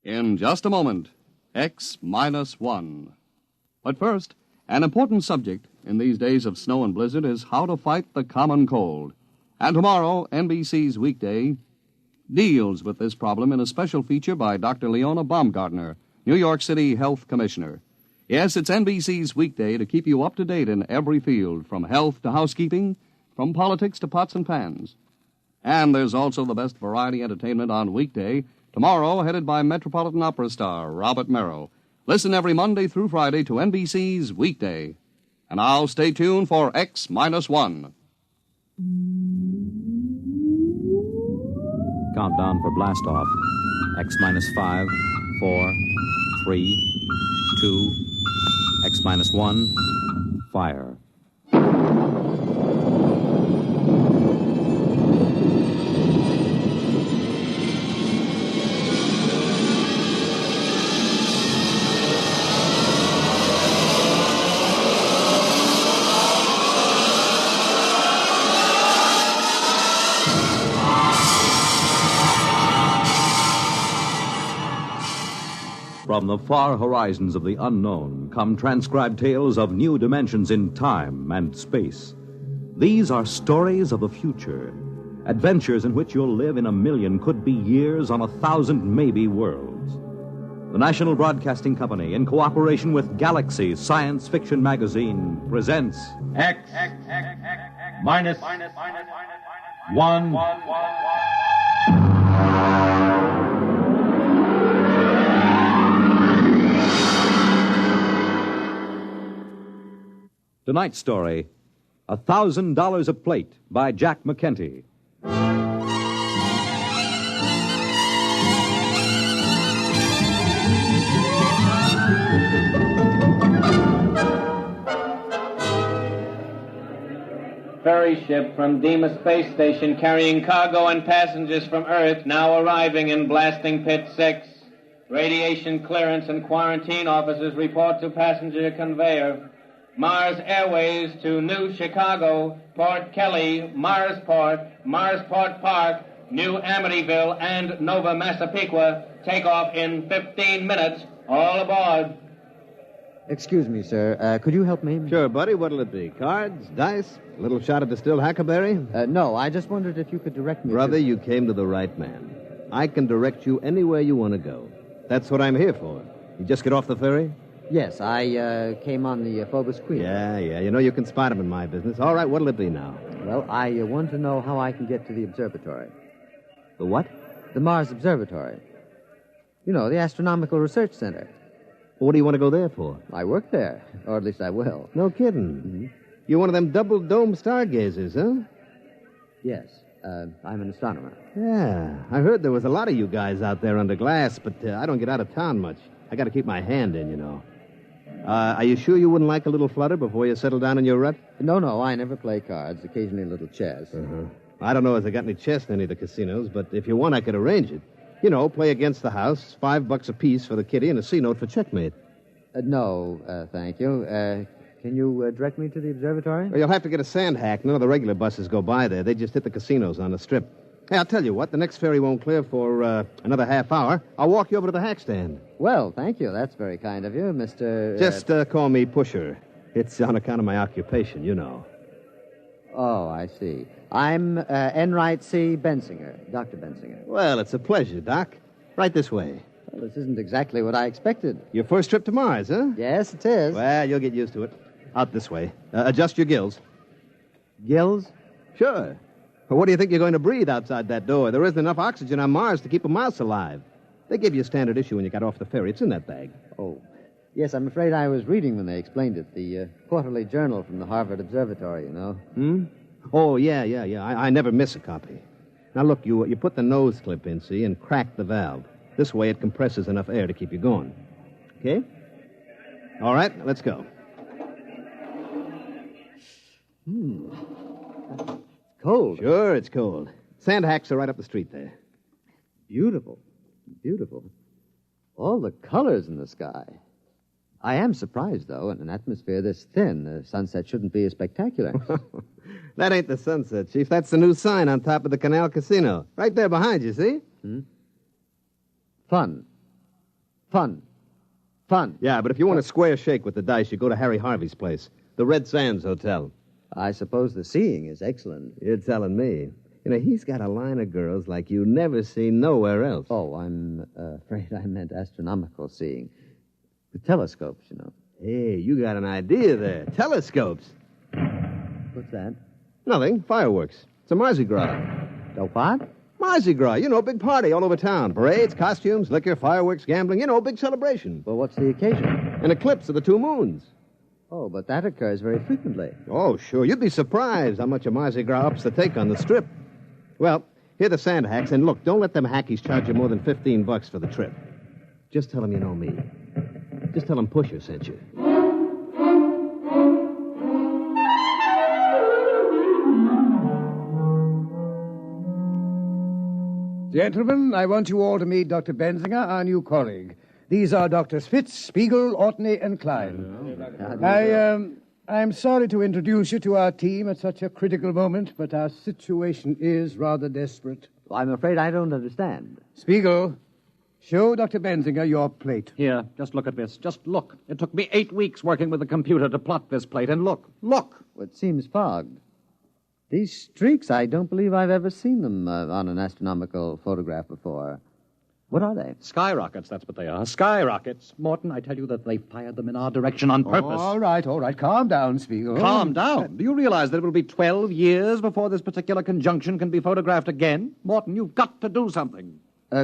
In just a moment, X-1. But first, an important subject in these days of snow and blizzard is how to fight the common cold. And tomorrow, NBC's Weekday deals with this problem in a special feature by Dr. Leona Baumgartner, New York City Health Commissioner. Yes, it's NBC's Weekday to keep you up to date in every field, from health to housekeeping, from politics to pots and pans. And there's also the best variety entertainment on Weekday, tomorrow headed by Metropolitan Opera star Robert Merrill. Listen every Monday through Friday to NBC's Weekday. And now stay tuned for X-1. Countdown for blast-off. X-5, 4, 3, 2, X-1, fire. From the far horizons of the unknown come transcribed tales of new dimensions in time and space. These are stories of the future, adventures in which you'll live in a million, could be years, on 1,000 maybe worlds. The National Broadcasting Company, in cooperation with Galaxy Science Fiction Magazine, presents X minus 1. Tonight's story, $1,000 a Plate by Jack McKenty. Ferry ship from Deimos Space Station carrying cargo and passengers from Earth now arriving in Blasting Pit 6. Radiation clearance and quarantine officers report to passenger conveyor. Mars Airways to New Chicago, Port Kelly, Marsport, Marsport Park, New Amityville, and Nova Massapequa take off in 15 minutes. All aboard. Excuse me, sir. Could you help me? Sure, buddy. What'll it be? Cards? Dice? A little shot of distilled huckleberry? No, I just wondered if you could direct me Brother, you came to the right man. I can direct you anywhere you want to go. That's what I'm here for. You just get off the ferry? Yes, I came on the Phobos Queen. Yeah. You know you can spot him in my business. All right, what'll it be now? Well, I want to know how I can get to the observatory. The what? The Mars Observatory. You know, the Astronomical Research Center. What do you want to go there for? I work there, or at least I will. No kidding. Mm-hmm. You're one of them double-dome stargazers, huh? Yes, I'm an astronomer. Yeah, I heard there was a lot of you guys out there under glass, but I don't get out of town much. I got to keep my hand in, you know. Are you sure you wouldn't like a little flutter before you settle down in your rut? No, I never play cards. Occasionally a little chess. Uh-huh. I don't know if they got any chess in any of the casinos, but if you want, I could arrange it. You know, play against the house, $5 apiece for the kitty, and a C-note for checkmate. No, thank you. Can you direct me to the observatory? Well, you'll have to get a sand hack. None of the regular buses go by there. They just hit the casinos on the strip. Hey, I'll tell you what. The next ferry won't clear for another half hour. I'll walk you over to the hack stand. Well, thank you. That's very kind of you, Mr. Just call me Pusher. It's on account of my occupation, you know. Oh, I see. I'm Enright C. Bensinger, Dr. Bensinger. Well, it's a pleasure, Doc. Right this way. Well, this isn't exactly what I expected. Your first trip to Mars, huh? Yes, it is. Well, you'll get used to it. Out this way. Adjust your gills. Gills? Sure. Well, what do you think you're going to breathe outside that door? There isn't enough oxygen on Mars to keep a mouse alive. They gave you a standard issue when you got off the ferry. It's in that bag. Oh. Yes, I'm afraid I was reading when they explained it. The quarterly journal from the Harvard Observatory, you know. Oh, yeah. I never miss a copy. Now, look, you put the nose clip in, see, and crack the valve. This way it compresses enough air to keep you going. Okay? All right, let's go. Cold. Sure, it's cold. Sand hacks are right up the street there. Beautiful. All the colors in the sky. I am surprised, though, in an atmosphere this thin, the sunset shouldn't be as spectacular. That ain't the sunset, Chief. That's the new sign on top of the Canal Casino. Right there behind you, see? Fun. Fun. Fun. Yeah, but if you want a square shake with the dice, you go to Harry Harvey's place, the Red Sands Hotel. I suppose the seeing is excellent. You're telling me. You know, he's got a line of girls like you never see nowhere else. Oh, I'm afraid I meant astronomical seeing. With telescopes, you know. Hey, you got an idea there. Telescopes. What's that? Nothing. Fireworks. It's a Mardi Gras. Oh, what? Mardi Gras. You know, big party all over town. Parades, costumes, liquor, fireworks, gambling. You know, big celebration. Well, what's the occasion? An eclipse of the two moons. Oh, but that occurs very frequently. Oh, sure. You'd be surprised how much a Mardi Gras ups the take on the strip. Well, here are the sand hacks, and look, don't let them hackies charge you more than $15 for the trip. Just tell them you know me. Just tell them Pusher sent you. Gentlemen, I want you all to meet Dr. Benzinger, our new colleague. These are Drs. Fitz, Spiegel, Ortney, and Klein. I'm sorry to introduce you to our team at such a critical moment, but our situation is rather desperate. Well, I'm afraid I don't understand. Spiegel, show Dr. Benzinger your plate. Here, just look at this. Just look. It took me 8 weeks working with the computer to plot this plate, and look. Look! Well, it seems fogged. These streaks, I don't believe I've ever seen them on an astronomical photograph before. What are they? Skyrockets, that's what they are. Skyrockets. Morton, I tell you that they fired them in our direction on purpose. All right. Calm down, Spiegel. Calm down. Do you realize that it will be 12 years before this particular conjunction can be photographed again? Morton, you've got to do something.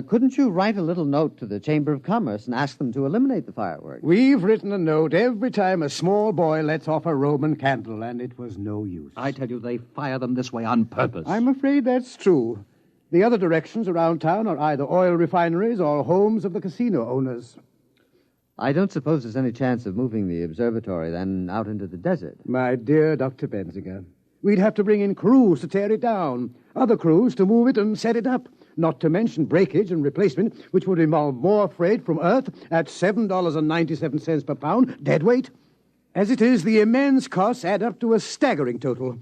Couldn't you write a little note to the Chamber of Commerce and ask them to eliminate the fireworks? We've written a note every time a small boy lets off a Roman candle, and it was no use. I tell you, they fire them this way on purpose. I'm afraid that's true. The other directions around town are either oil refineries or homes of the casino owners. I don't suppose there's any chance of moving the observatory, then, out into the desert. My dear Dr. Benzinger, we'd have to bring in crews to tear it down, other crews to move it and set it up, not to mention breakage and replacement, which would involve more freight from Earth at $7.97 per pound, dead weight. As it is, the immense costs add up to a staggering total.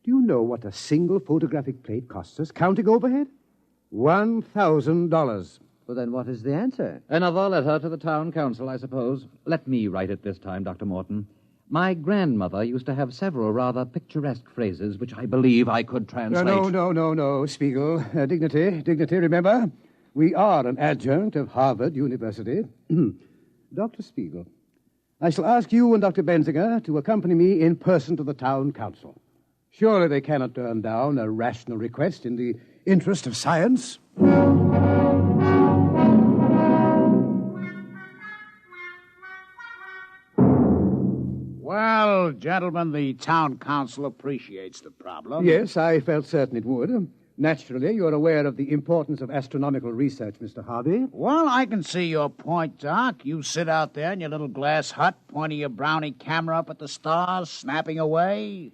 Do you know what a single photographic plate costs us, counting overhead? $1,000. Well, then what is the answer? Another letter to the town council, I suppose. Let me write it this time, Dr. Morton. My grandmother used to have several rather picturesque phrases which I believe I could translate. No, Spiegel. Dignity, remember? We are an adjunct of Harvard University. Dr. Spiegel, I shall ask you and Dr. Benzinger to accompany me in person to the town council. Surely they cannot turn down a rational request in the interest of science. Well, gentlemen, the town council appreciates the problem. Yes, I felt certain it would. Naturally, you're aware of the importance of astronomical research, Mr. Harvey. Well, I can see your point, Doc. You sit out there in your little glass hut, pointing your brownie camera up at the stars, snapping away.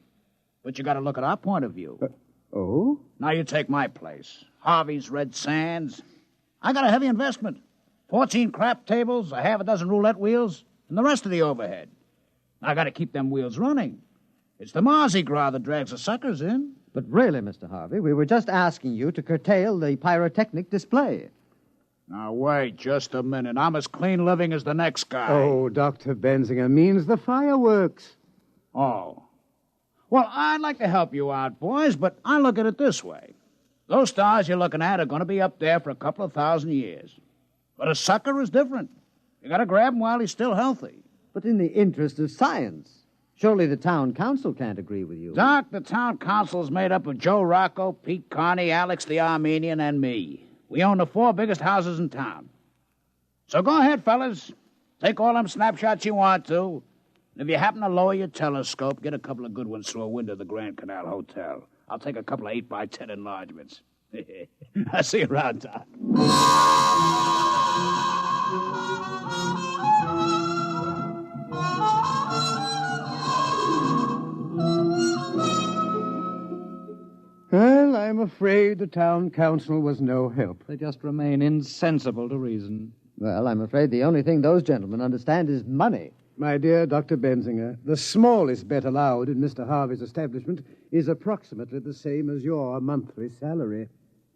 But you got to look at our point of view. Oh? Now you take my place. Harvey's Red Sands. I got a heavy investment. 14 crap tables, a half a dozen roulette wheels, and the rest of the overhead. I got to keep them wheels running. It's the Mardi Gras that drags the suckers in. But really, Mr. Harvey, we were just asking you to curtail the pyrotechnic display. Now, wait just a minute. I'm as clean living as the next guy. Oh, Dr. Benzinger means the fireworks. Oh. Well, I'd like to help you out, boys, but I look at it this way. Those stars you're looking at are going to be up there for a couple of thousand years. But a sucker is different. You got to grab him while he's still healthy. But in the interest of science, surely the town council can't agree with you. Doc, the town council is made up of Joe Rocco, Pete Carney, Alex the Armenian, and me. We own the 4 biggest houses in town. So go ahead, fellas. Take all them snapshots you want to. And if you happen to lower your telescope, get a couple of good ones through a window of the Grand Canal Hotel. I'll take a couple of 8x10 enlargements. I'll see you around, Doc. Well, I'm afraid the town council was no help. They just remain insensible to reason. Well, I'm afraid the only thing those gentlemen understand is money. My dear Dr. Benzinger, the smallest bet allowed in Mr. Harvey's establishment is approximately the same as your monthly salary.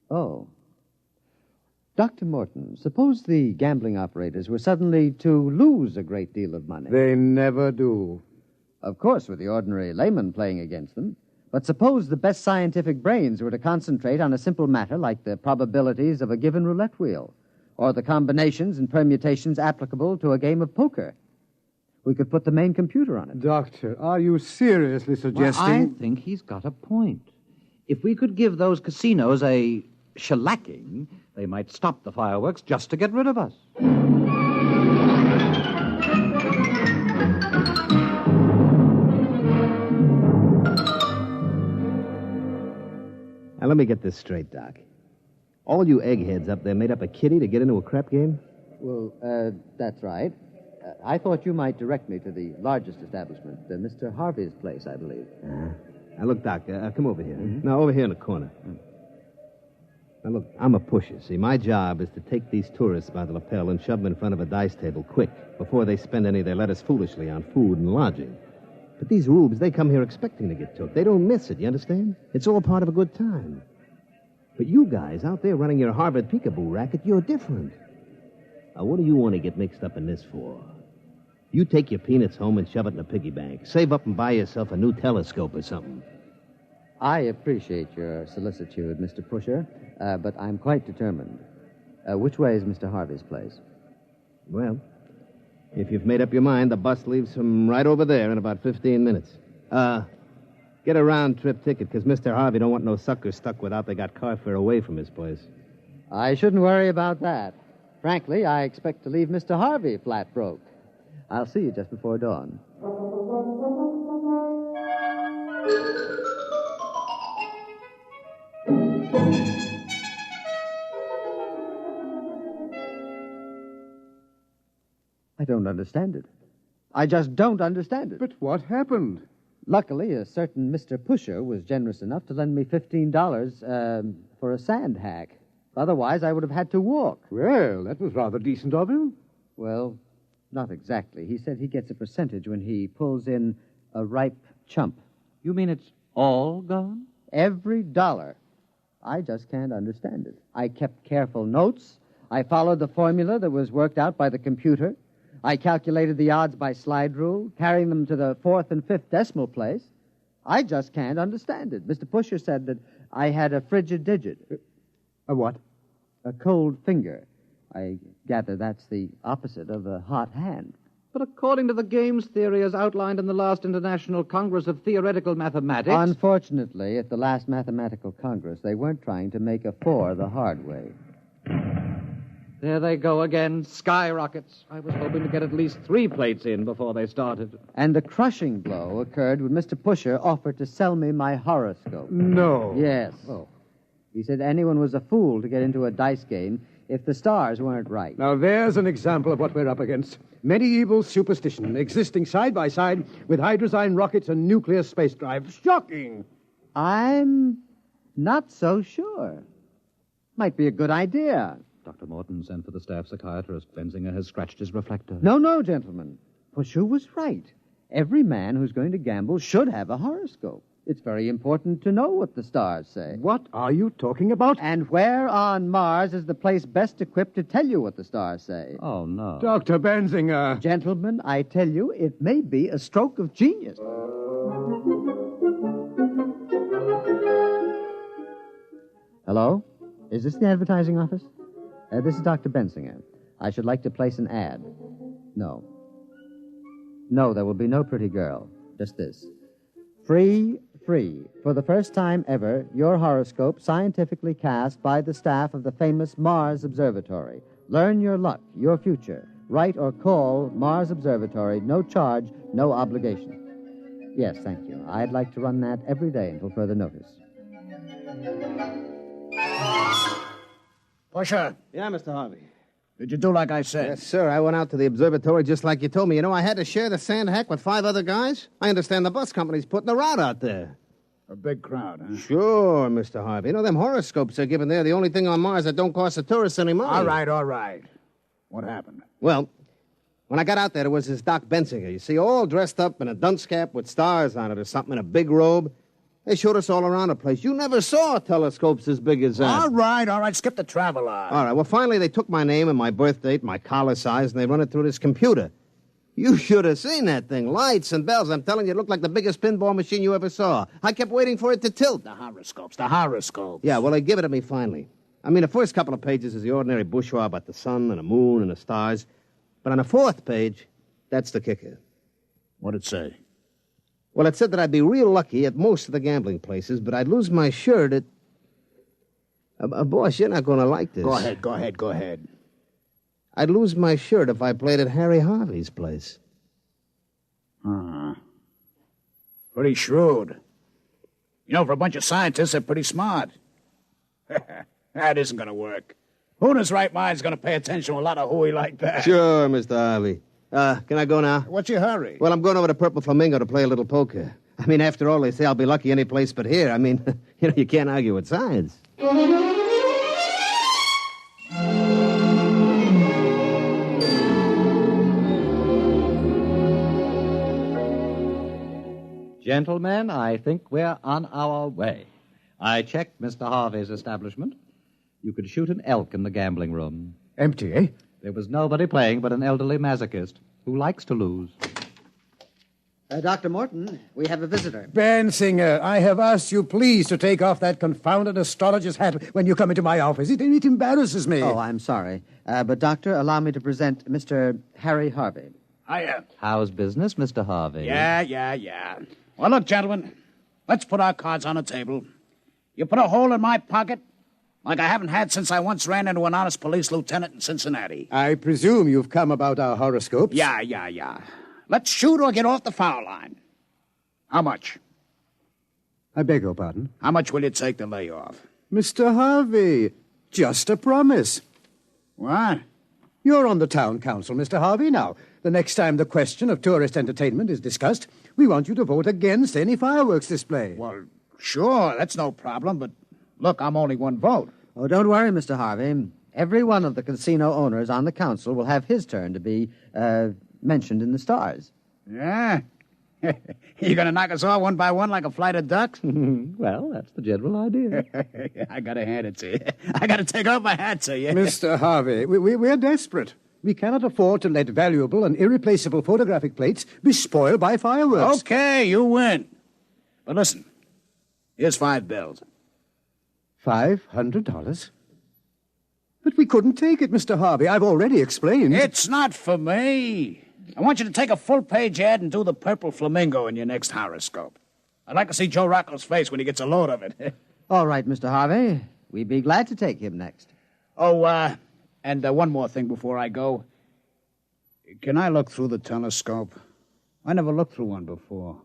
Oh. Dr. Morton, suppose the gambling operators were suddenly to lose a great deal of money. They never do. Of course, with the ordinary layman playing against them. But suppose the best scientific brains were to concentrate on a simple matter like the probabilities of a given roulette wheel, or the combinations and permutations applicable to a game of poker. We could put the main computer on it. Doctor, are you seriously suggesting... Well, I think he's got a point. If we could give those casinos a shellacking, they might stop the fireworks just to get rid of us. Now, let me get this straight, Doc. All you eggheads up there made up a kitty to get into a crap game? Well, that's right. I thought you might direct me to the largest establishment, Mr. Harvey's place, I believe. Now, look, Doc, come over here. No, over here in the corner. Now, look, I'm a pusher. See, my job is to take these tourists by the lapel and shove them in front of a dice table quick before they spend any of their letters foolishly on food and lodging. But these rubes, they come here expecting to get took. They don't miss it, you understand? It's all part of a good time. But you guys out there running your Harvard peekaboo racket, you're different. Now, what do you want to get mixed up in this for? You take your peanuts home and shove it in a piggy bank. Save up and buy yourself a new telescope or something. I appreciate your solicitude, Mr. Pusher, but I'm quite determined. Which way is Mr. Harvey's place? Well, if you've made up your mind, the bus leaves from right over there in about 15 minutes. Get a round-trip ticket, because Mr. Harvey don't want no suckers stuck without they got car fare away from his place. I shouldn't worry about that. Frankly, I expect to leave Mr. Harvey flat broke. I'll see you just before dawn. I don't understand it. I just don't understand it. But what happened? Luckily, a certain Mr. Pusher was generous enough to lend me $15 for a sand hack. Otherwise, I would have had to walk. Well, that was rather decent of him. Well, not exactly. He said he gets a percentage when he pulls in a ripe chump. You mean it's all gone? Every dollar. I just can't understand it. I kept careful notes. I followed the formula that was worked out by the computer. I calculated the odds by slide rule, carrying them to the 4th and 5th decimal place. I just can't understand it. Mr. Pusher said that I had a frigid digit. A what? A cold finger. I gather that's the opposite of a hot hand. But according to the games theory as outlined in the last International Congress of Theoretical Mathematics... Unfortunately, at the last Mathematical Congress, they weren't trying to make a 4 the hard way. There they go again, skyrockets. I was hoping to get at least 3 plates in before they started. And the crushing blow occurred when Mr. Pusher offered to sell me my horoscope. No. Yes. Oh. He said anyone was a fool to get into a dice game if the stars weren't right. Now, there's an example of what we're up against. Medieval superstition existing side by side with hydrozyme rockets and nuclear space drive. Shocking! I'm not so sure. Might be a good idea. Dr. Morton sent for the staff psychiatrist. Benzinger has scratched his reflector. No, gentlemen. Pusher was right. Every man who's going to gamble should have a horoscope. It's very important to know what the stars say. What are you talking about? And where on Mars is the place best equipped to tell you what the stars say? Oh, no. Dr. Benzinger. Gentlemen, I tell you, it may be a stroke of genius. Hello? Is this the advertising office? This is Dr. Benzinger. I should like to place an ad. No. No, there will be no pretty girl. Just this. Free. For the first time ever, your horoscope scientifically cast by the staff of the famous Mars Observatory. Learn your luck, your future. Write or call Mars Observatory. No charge, no obligation. Yes, thank you. I'd like to run that every day until further notice. Pusher, Yeah, Mr. Harvey. did you do like I said? Yes, sir. I went out to the observatory just like you told me. You know, I had to share the sand hack with 5 other guys. I understand the bus company's putting a route out there. A big crowd, huh? Sure, Mr. Harvey. You know, them horoscopes they're giving there, the only thing on Mars that don't cost the tourists any money. All right. What happened? Well, when I got out there was this Doc Benzinger, you see, all dressed up in a dunce cap with stars on it or something, in a big robe. They showed us all around the place. You never saw telescopes as big as that. All right. Skip the travel art. All right, well, finally they took my name and my birth date, my collar size, and they run it through this computer. You should have seen that thing. Lights and bells. I'm telling you, it looked like the biggest pinball machine you ever saw. I kept waiting for it to tilt. The horoscopes. Yeah, well, they give it to me finally. I mean, the first couple of pages is the ordinary bourgeois about the sun and the moon and the stars. But on the fourth page, that's the kicker. What'd it say? Well, it said that I'd be real lucky at most of the gambling places, but I'd lose my shirt at... boss, you're not going to like this. Go ahead. I'd lose my shirt if I played at Harry Harvey's place. Pretty shrewd. You know, for a bunch of scientists, they're pretty smart. That isn't going to work. Who in his right mind is going to pay attention to a lot of hooey like that? Sure, Mr. Harvey. Can I go now? What's your hurry? Well, I'm going over to Purple Flamingo to play a little poker. I mean, after all, they say I'll be lucky any place but here. I mean, you can't argue with science. Gentlemen, I think we're on our way. I checked Mr. Harvey's establishment. You could shoot an elk in the gambling room. Empty, eh? There was nobody playing but an elderly masochist who likes to lose. Dr. Morton, we have a visitor. Bensinger, I have asked you please to take off that confounded astrologer's hat when you come into my office. It embarrasses me. Oh, I'm sorry. But, Doctor, allow me to present Mr. Harry Harvey. Hiya. How's business, Mr. Harvey? Yeah. Well, look, gentlemen, let's put our cards on the table. You put a hole in my pocket like I haven't had since I once ran into an honest police lieutenant in Cincinnati. I presume you've come about our horoscopes. Yeah. Let's shoot or get off the foul line. How much? I beg your pardon? How much will it take to lay off? Mr. Harvey, just a promise. What? You're on the town council, Mr. Harvey. Now, the next time the question of tourist entertainment is discussed, we want you to vote against any fireworks display. Well, sure, that's no problem, but look, I'm only one vote. Oh, don't worry, Mr. Harvey. Every one of the casino owners on the council will have his turn to be mentioned in the stars. Yeah? You going to knock us all one by one like a flight of ducks? Well, that's the general idea. I got to hand it to you. I got to take off my hat to you. Mr. Harvey, we're desperate. We cannot afford to let valuable and irreplaceable photographic plates be spoiled by fireworks. Okay, you win. But listen, here's $5. $500? But we couldn't take it, Mr. Harvey. I've already explained. It's not for me. I want you to take a full-page ad and do the purple flamingo in your next horoscope. I'd like to see Joe Rocco's face when he gets a load of it. All right, Mr. Harvey. We'd be glad to take him next. Oh, and one more thing before I go. Can I look through the telescope? I never looked through one before.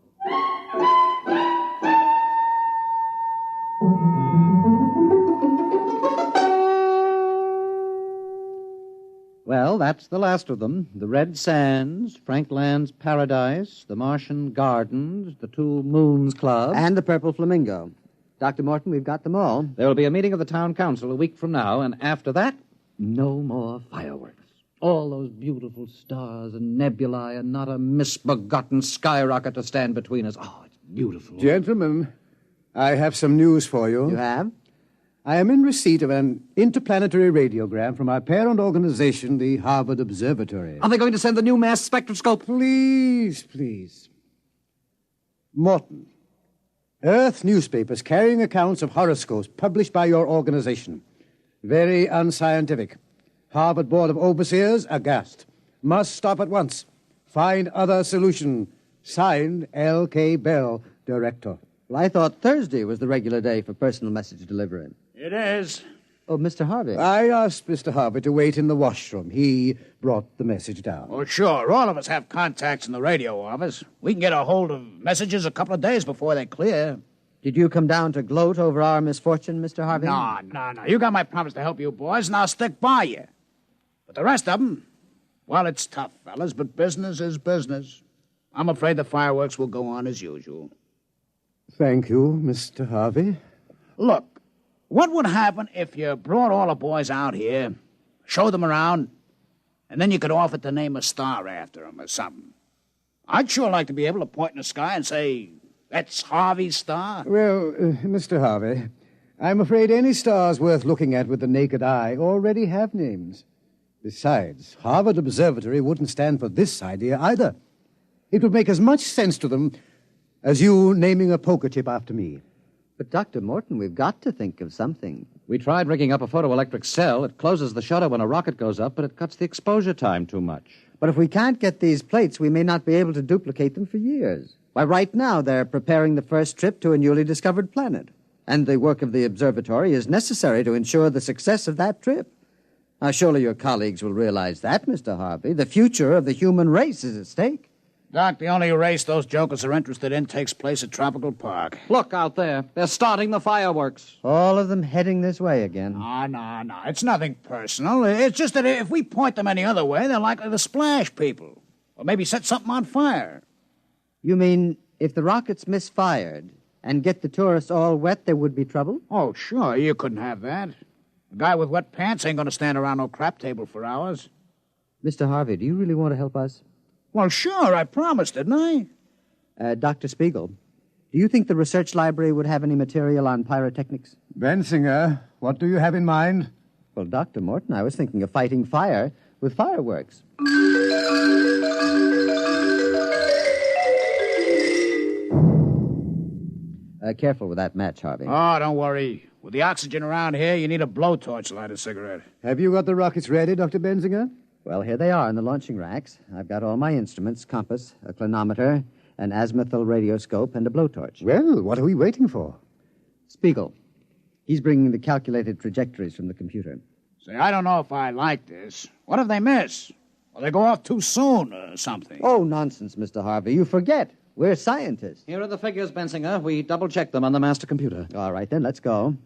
Well, that's the last of them. The Red Sands, Frank Land's Paradise, the Martian Gardens, the Two Moons Club. And the Purple Flamingo. Dr. Morton, we've got them all. There will be a meeting of the town council a week from now, and after that, no more fireworks. All those beautiful stars and nebulae and not a misbegotten skyrocket to stand between us. Oh, it's beautiful. Gentlemen, I have some news for you. You have? I am in receipt of an interplanetary radiogram from our parent organization, the Harvard Observatory. Are they going to send the new mass spectroscope? Please. Morton, Earth newspapers carrying accounts of horoscopes published by your organization. Very unscientific. Harvard Board of Overseers aghast. Must stop at once. Find other solution. Signed, L.K. Bell, Director. Well, I thought Thursday was the regular day for personal message delivery. It is. Oh, Mr. Harvey. I asked Mr. Harvey to wait in the washroom. He brought the message down. Oh, sure. All of us have contacts in the radio office. We can get a hold of messages a couple of days before they clear. Did you come down to gloat over our misfortune, Mr. Harvey? No. You got my promise to help you boys, and I'll stick by you. But the rest of them, well, it's tough, fellas, but business is business. I'm afraid the fireworks will go on as usual. Thank you, Mr. Harvey. Look, what would happen if you brought all the boys out here, showed them around, and then you could offer to name a star after them or something? I'd sure like to be able to point in the sky and say, That's Harvey's star? Well, Mr. Harvey, I'm afraid any stars worth looking at with the naked eye already have names. Besides, Harvard Observatory wouldn't stand for this idea either. It would make as much sense to them as you naming a poker chip after me. But, Dr. Morton, we've got to think of something. We tried rigging up a photoelectric cell. It closes the shutter when a rocket goes up, but it cuts the exposure time too much. But if we can't get these plates, we may not be able to duplicate them for years. Why, right now, they're preparing the first trip to a newly discovered planet. And the work of the observatory is necessary to ensure the success of that trip. Now, surely your colleagues will realize that, Mr. Harvey. The future of the human race is at stake. Doc, the only race those jokers are interested in takes place at Tropical Park. Look out there. They're starting the fireworks. All of them heading this way again. No. It's nothing personal. It's just that if we point them any other way, they're likely to splash people. Or maybe set something on fire. You mean if the rockets misfired and get the tourists all wet, there would be trouble? Oh, sure. You couldn't have that. A guy with wet pants ain't going to stand around no crap table for hours. Mr. Harvey, do you really want to help us? Well, sure. I promised, didn't I? Dr. Spiegel, do you think the research library would have any material on pyrotechnics? Bensinger, what do you have in mind? Well, Dr. Morton, I was thinking of fighting fire with fireworks. Careful with that match, Harvey. Oh, don't worry. With the oxygen around here, you need a blowtorch to light a cigarette. Have you got the rockets ready, Dr. Bensinger? Well, here they are in the launching racks. I've got all my instruments, compass, a clinometer, an azimuthal radioscope, and a blowtorch. Well, what are we waiting for? Spiegel. He's bringing the calculated trajectories from the computer. Say, I don't know if I like this. What if they miss? Or they go off too soon or something? Oh, nonsense, Mr. Harvey. You forget. We're scientists. Here are the figures, Bensinger. We double-checked them on the master computer. All right, then, let's go.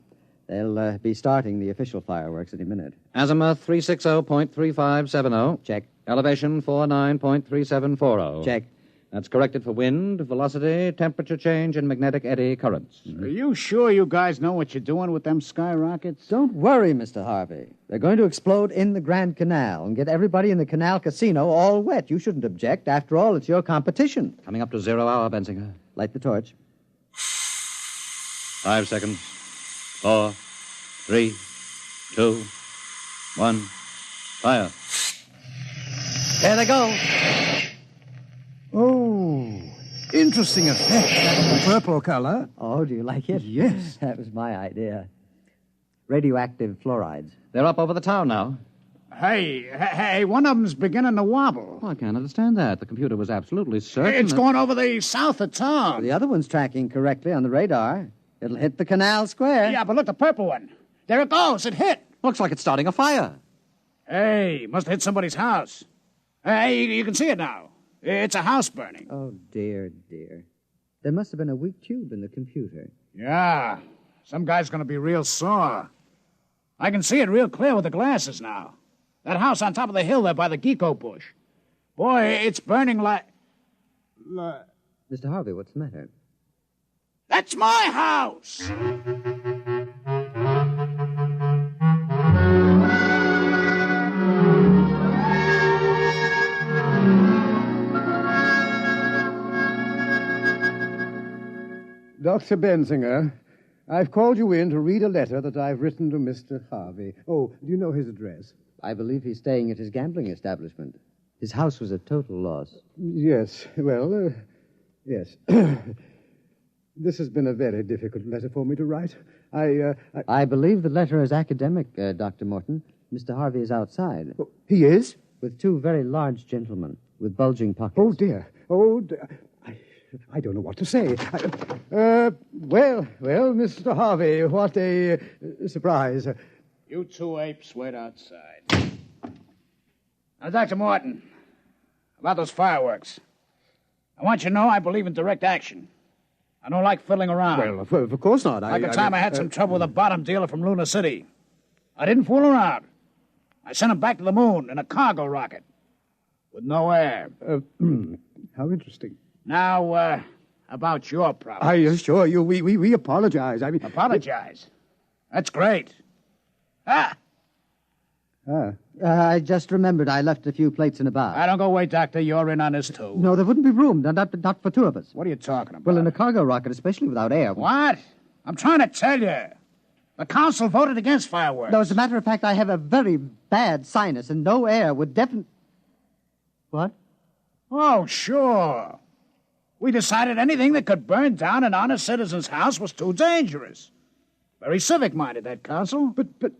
They'll be starting the official fireworks any minute. Azimuth 360.3570. Check. Elevation 49.3740. Check. That's corrected for wind, velocity, temperature change, and magnetic eddy currents. Are you sure you guys know what you're doing with them skyrockets? Don't worry, Mr. Harvey. They're going to explode in the Grand Canal and get everybody in the Canal Casino all wet. You shouldn't object. After all, it's your competition. Coming up to 0 hour, Bensinger. Light the torch. 5 seconds. 4, 3, 2, 1. Fire. There they go. Oh, interesting effect. That purple color. Oh, do you like it? Yes. That was my idea. Radioactive fluorides. They're up over the town now. Hey, one of them's beginning to wobble. Oh, I can't understand that. The computer was absolutely certain. It's going over the south of town. The other one's tracking correctly on the radar. It'll hit the canal square. Yeah, but look, the purple one. There it goes. It hit. Looks like it's starting a fire. Hey, must have hit somebody's house. Hey, you can see it now. It's a house burning. Oh, dear. There must have been a weak tube in the computer. Yeah, some guy's going to be real sore. I can see it real clear with the glasses now. That house on top of the hill there by the gecko bush. Boy, it's burning like... Mr. Harvey, what's the matter? That's my house! Dr. Bensinger, I've called you in to read a letter that I've written to Mr. Harvey. Oh, do you know his address? I believe he's staying at his gambling establishment. His house was a total loss. Yes, well, yes. This has been a very difficult letter for me to write. I believe the letter is academic, Dr. Morton. Mr. Harvey is outside. Oh, he is? With two very large gentlemen with bulging pockets. Oh, dear. I don't know what to say. Well, Mr. Harvey, what a surprise. You two apes wait outside. Now, Dr. Morton, about those fireworks. I want you to know I believe in direct action. I don't like fiddling around. Well, of course not. Like the time I had some trouble with a bottom dealer from Luna City. I didn't fool around. I sent him back to the moon in a cargo rocket. With no air. How interesting. Now, about your problem. I assure you, we apologize. Apologize? That's great. I just remembered I left a few plates in a bar. I don't go away, Doctor. You're in on this, too. No, there wouldn't be room. Not for two of us. What are you talking about? Well, in a cargo rocket, especially without air. What? I'm trying to tell you. The council voted against fireworks. No, as a matter of fact, I have a very bad sinus, and no air would definitely... What? Oh, sure. We decided anything that could burn down an honest citizen's house was too dangerous. Very civic-minded, that council. But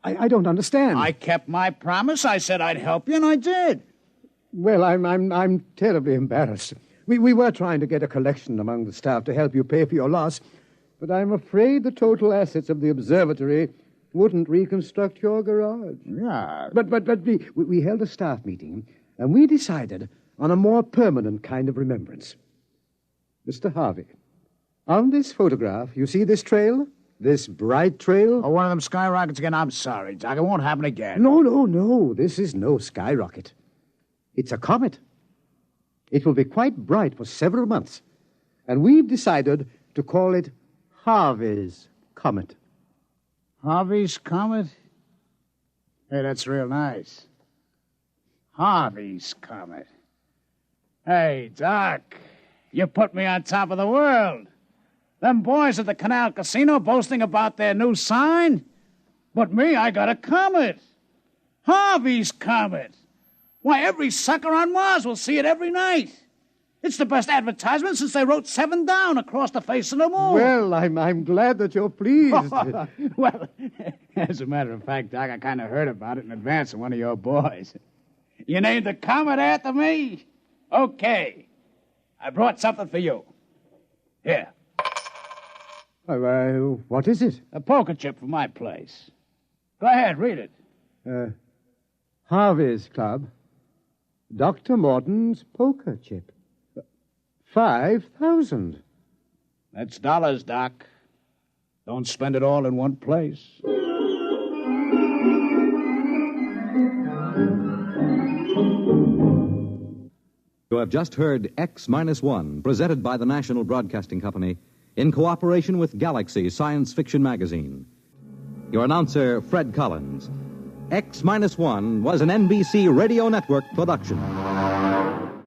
I don't understand. I kept my promise. I said I'd help you, and I did. Well, I'm terribly embarrassed. We were trying to get a collection among the staff to help you pay for your loss, but I'm afraid the total assets of the observatory wouldn't reconstruct your garage. Yeah. But we held a staff meeting, and we decided on a more permanent kind of remembrance. Mr. Harvey, on this photograph, you see this trail? This bright trail? Oh, one of them skyrockets again? I'm sorry, Doc. It won't happen again. No. This is no skyrocket. It's a comet. It will be quite bright for several months. And we've decided to call it Harvey's Comet. Harvey's Comet? Hey, that's real nice. Harvey's Comet. Hey, Doc, you put me on top of the world. Them boys at the Canal Casino boasting about their new sign. But me, I got a comet. Harvey's Comet. Why, every sucker on Mars will see it every night. It's the best advertisement since they wrote 7 down across the face of the moon. Well, I'm glad that you're pleased. Well, as a matter of fact, Doc, I kind of heard about it in advance of one of your boys. You named the comet after me? Okay. I brought something for you. Here. What is it? A poker chip from my place. Go ahead, read it. Harvey's Club. Dr. Morton's poker chip. 5,000. That's dollars, Doc. Don't spend it all in one place. You have just heard X-1, presented by the National Broadcasting Company in cooperation with Galaxy Science Fiction Magazine. Your announcer, Fred Collins. X-1 was an NBC Radio Network production.